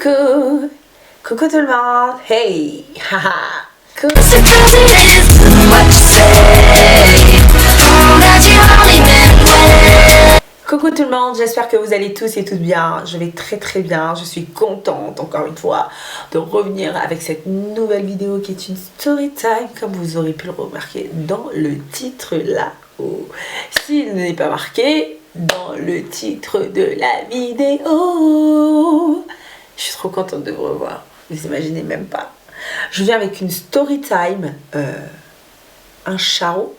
Coucou, coucou tout le monde, hey, haha, coucou. Coucou tout le monde, j'espère que vous allez tous et toutes bien. Je vais très bien, je suis contente encore une fois de revenir avec cette nouvelle vidéo qui est une story time, comme vous aurez pu le remarquer dans le titre là-haut. S'il n'est pas marqué dans le titre de la vidéo, je suis trop contente de vous revoir, vous imaginez même pas. Je viens avec une story time, un charreau,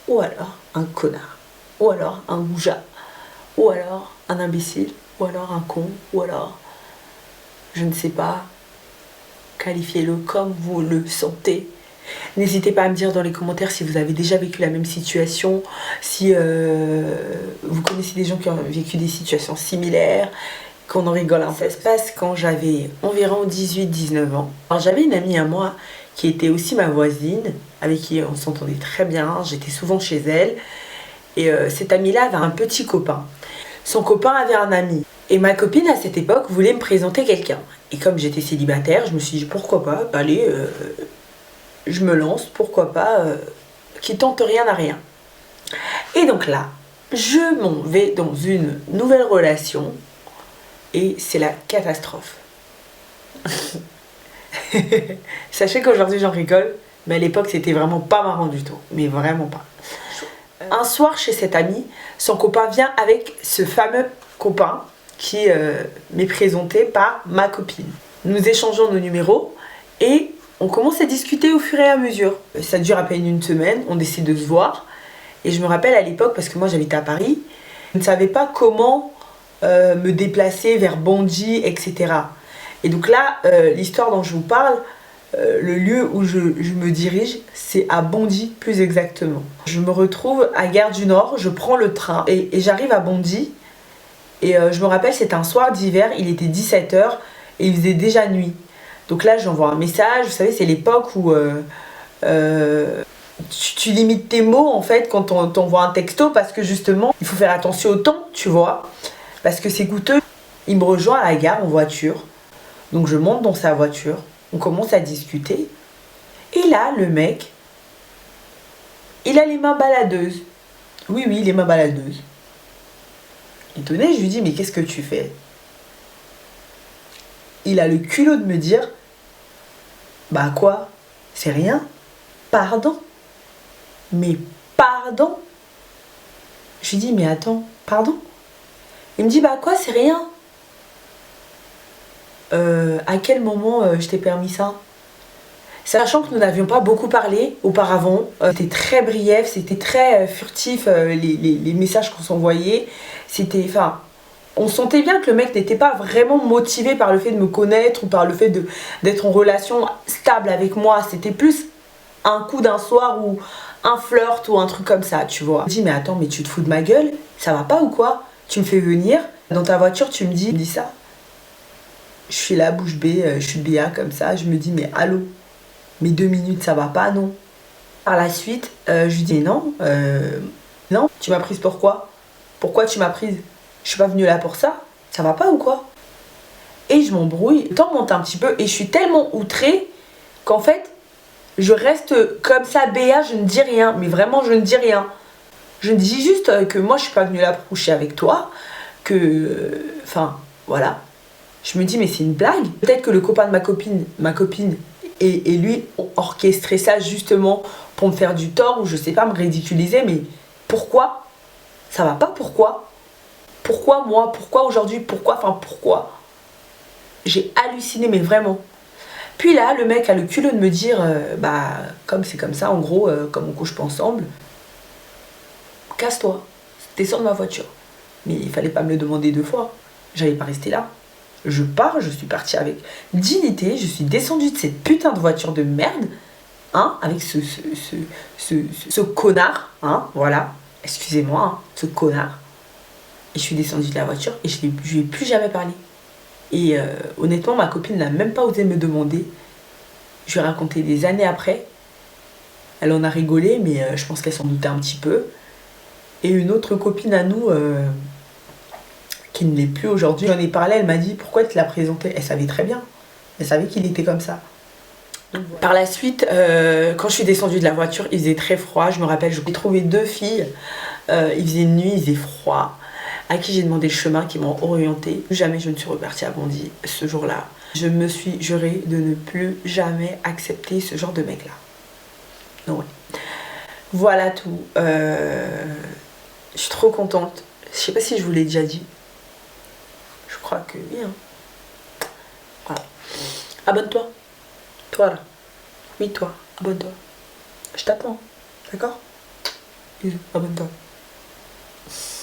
ou alors un connard, ou alors un goujat, ou alors un imbécile, ou alors un con, ou alors, je ne sais pas, qualifiez-le comme vous le sentez. N'hésitez pas à me dire dans les commentaires si vous avez déjà vécu la même situation, si vous connaissez des gens qui ont vécu des situations similaires, qu'on en rigole un peu. Ça se passe quand j'avais environ 18-19 ans. Alors j'avais une amie à moi qui était aussi ma voisine, avec qui on s'entendait très bien, j'étais souvent chez elle. Et cette amie-là avait un petit copain. Son copain avait un ami. Et ma copine à cette époque voulait me présenter quelqu'un. Et comme j'étais célibataire, je me suis dit pourquoi pas, allez, je me lance, pourquoi pas, qui tente rien à rien. Et donc là, je m'en vais dans une nouvelle relation et c'est la catastrophe. Sachez qu'aujourd'hui j'en rigole, mais à l'époque c'était vraiment pas marrant du tout, mais vraiment pas. Un soir chez cet ami, son copain vient avec ce fameux copain qui m'est présenté par ma copine. Nous échangeons nos numéros et on commence à discuter au fur et à mesure. Ça dure à peine une semaine, on décide de se voir. Et je me rappelle à l'époque, parce que moi j'habitais à Paris, je ne savais pas comment me déplacer vers Bondy, etc. Et donc là, l'histoire dont je vous parle, le lieu où je me dirige, c'est à Bondy plus exactement. Je me retrouve à Gare du Nord, je prends le train et j'arrive à Bondy. Et je me rappelle, c'était un soir d'hiver, il était 17 h et il faisait déjà nuit. Donc là, j'envoie un message, vous savez, c'est l'époque où tu limites tes mots en fait quand on t'envoie un texto parce que justement, il faut faire attention au temps, tu vois, parce que c'est coûteux. Il me rejoint à la gare en voiture, donc je monte dans sa voiture, on commence à discuter. Et là, le mec, il a les mains baladeuses. Oui, les mains baladeuses. Étonné, je lui dis, mais qu'est-ce que tu fais? Il a le culot de me dire, bah quoi? C'est rien? Pardon? Mais pardon? Je lui dis, mais attends, pardon? Il me dit, bah quoi, c'est rien? À quel moment je t'ai permis ça? Sachant que nous n'avions pas beaucoup parlé auparavant, c'était très brief, c'était très furtif les messages qu'on s'envoyait. C'était, enfin, on sentait bien que le mec n'était pas vraiment motivé par le fait de me connaître ou par le fait d'être en relation stable avec moi. C'était plus un coup d'un soir ou un flirt ou un truc comme ça, tu vois. Je me dis, mais attends, mais tu te fous de ma gueule? Ça va pas ou quoi? Tu me fais venir dans ta voiture, tu me dis ça. Je suis là, bouche bée, je suis béat comme ça. Je me dis, mais allô? Mais 2 minutes, ça va pas, non? Par la suite, je lui dis, mais non, non, tu m'as prise pourquoi? Pourquoi tu m'as prise? Je suis pas venue là pour ça. Ça va pas ou quoi? Et je m'embrouille. Le temps monte un petit peu et je suis tellement outrée qu'en fait, je reste comme ça, béat, je ne dis rien. Mais vraiment, je ne dis rien. Je dis juste que moi, je suis pas venue là pour coucher avec toi. Que, enfin, voilà. Je me dis, mais c'est une blague. Peut-être que le copain de ma copine et lui ont orchestré ça justement pour me faire du tort ou je sais pas, me ridiculiser. Mais pourquoi? Ça va pas, pourquoi? Pourquoi moi? Pourquoi aujourd'hui? Pourquoi? Enfin, pourquoi? J'ai halluciné, mais vraiment. Puis là, le mec a le culot de me dire, bah, comme c'est comme ça, en gros, comme on couche pas ensemble, casse-toi, descends de ma voiture. Mais il fallait pas me le demander 2 fois. J'allais pas rester là. Je pars, je suis partie avec dignité, je suis descendue de cette putain de voiture de merde, hein, avec ce connard, hein, voilà, excusez-moi, hein, ce connard. Et je suis descendue de la voiture et je lui ai plus jamais parlé. Et honnêtement, ma copine n'a même pas osé me demander. Je lui ai raconté des années après. Elle en a rigolé, mais je pense qu'elle s'en doutait un petit peu. Et une autre copine à nous qui ne l'est plus aujourd'hui. J'en ai parlé, elle m'a dit pourquoi tu l'as présenté. Elle savait très bien. Elle savait qu'il était comme ça. Donc, voilà. Par la suite, quand je suis descendue de la voiture, il faisait très froid. Je me rappelle, j'ai trouvé 2 filles. Il faisait nuit, il faisait froid. À qui j'ai demandé le chemin, qui m'ont orientée. Jamais je ne suis repartie à Bondy ce jour-là. Je me suis juré de ne plus jamais accepter ce genre de mec-là. Donc ouais. Voilà tout. Je suis trop contente. Je sais pas si je vous l'ai déjà dit. Je crois que oui. Hein. Voilà. Abonne-toi. Toi là. Oui, toi. Abonne-toi. Je t'attends. D'accord? Bisous. Abonne-toi.